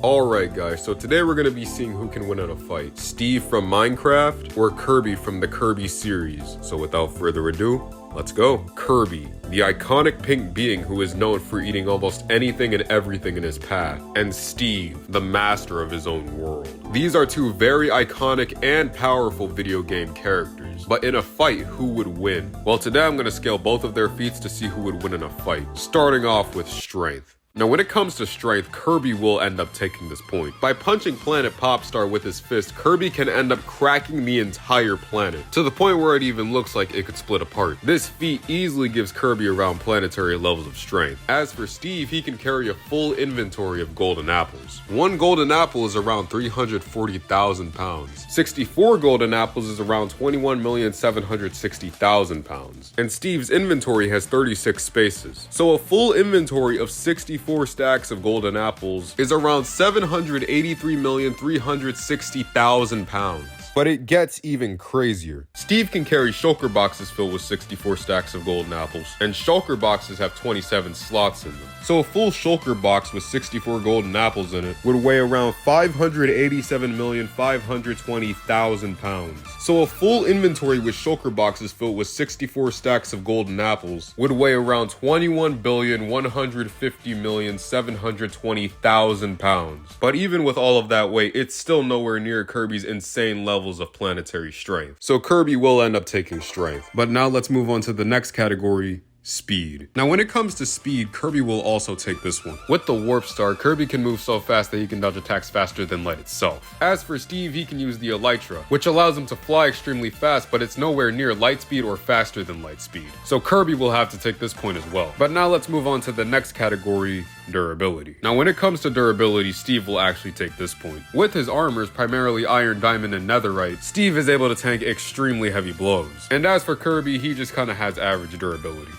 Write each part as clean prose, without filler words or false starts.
Alright guys, so today we're going to be seeing who can win in a fight. Steve from Minecraft or Kirby from the Kirby series. So without further ado, let's go. Kirby, the iconic pink being who is known for eating almost anything and everything in his path. And Steve, the master of his own world. These are two very iconic and powerful video game characters. But in a fight, who would win? Well, today I'm going to scale both of their feats to see who would win in a fight. Starting off with strength. Now when it comes to strength, Kirby will end up taking this point. By punching Planet Popstar with his fist, Kirby can end up cracking the entire planet, to the point where it even looks like it could split apart. This feat easily gives Kirby around planetary levels of strength. As for Steve, he can carry a full inventory of golden apples. One golden apple is around 340,000 pounds. 64 golden apples is around 21,760,000 pounds. And Steve's inventory has 36 spaces. So a full inventory of 64 stacks of golden apples is around 783,360,000 pounds. But it gets even crazier. Steve can carry shulker boxes filled with 64 stacks of golden apples, and shulker boxes have 27 slots in them. So a full shulker box with 64 golden apples in it would weigh around 587,520,000 pounds. So a full inventory with shulker boxes filled with 64 stacks of golden apples would weigh around 21,150,720,000 pounds. But even with all of that weight, it's still nowhere near Kirby's insane levels of planetary strength. So Kirby will end up taking strength. But now let's move on to the next category, speed. Now when it comes to speed, Kirby will also take this one. With the Warp Star, Kirby can move so fast that he can dodge attacks faster than light itself. As for Steve, he can use the Elytra, which allows him to fly extremely fast, but it's nowhere near light speed or faster than light speed. So Kirby will have to take this point as well. But now let's move on to the next category, durability. Now when it comes to durability, Steve will actually take this point. With his armors, primarily iron, diamond, and netherite, Steve is able to tank extremely heavy blows. And as for Kirby, he just kind of has average durability.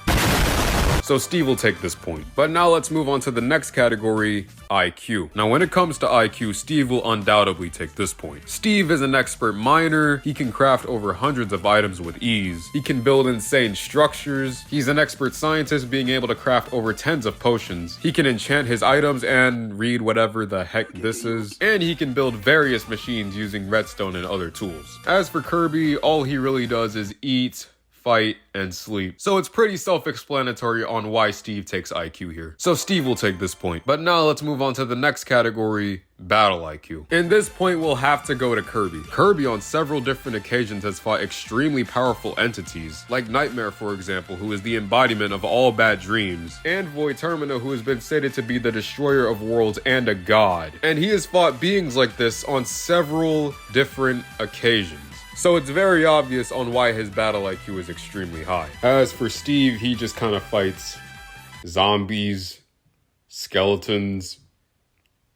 So Steve will take this point. But now let's move on to the next category, IQ. Now when it comes to IQ, Steve will undoubtedly take this point. Steve is an expert miner. He can craft over hundreds of items with ease. He can build insane structures. He's an expert scientist, being able to craft over tens of potions. He can enchant his items and read whatever the heck this is. And he can build various machines using redstone and other tools. As for Kirby, all he really does is eat, fight, and sleep. So it's pretty self-explanatory on why Steve takes IQ here. So Steve will take this point. But now let's move on to the next category, battle IQ. In this point, we'll have to go to Kirby. Kirby on several different occasions has fought extremely powerful entities, like Nightmare, for example, who is the embodiment of all bad dreams, and Void Termina, who has been stated to be the destroyer of worlds and a god. And he has fought beings like this on several different occasions. So it's very obvious on why his battle IQ is extremely high. As for Steve, he just kind of fights zombies, skeletons,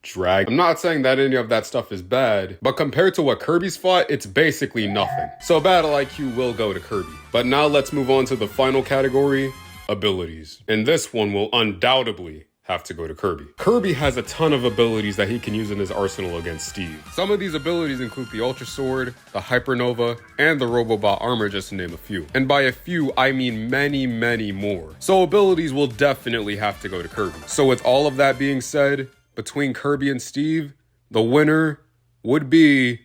dragons. I'm not saying that any of that stuff is bad, but compared to what Kirby's fought, it's basically nothing. So battle IQ will go to Kirby. But now let's move on to the final category, abilities. And this one will undoubtedly have to go to Kirby. Kirby has a ton of abilities that he can use in his arsenal against Steve. Some of these abilities include the Ultra Sword, the Hypernova, and the Robobot Armor, just to name a few. And by a few, I mean many, many more. So abilities will definitely have to go to Kirby. So with all of that being said, between Kirby and Steve, the winner would be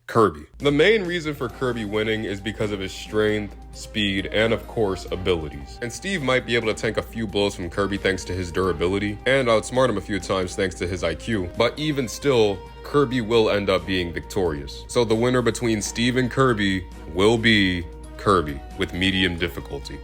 Kirby. The main reason for Kirby winning is because of his strength, speed, and of course, abilities. And Steve might be able to tank a few blows from Kirby thanks to his durability, and outsmart him a few times thanks to his IQ. But even still, Kirby will end up being victorious. So the winner between Steve and Kirby will be Kirby with medium difficulty.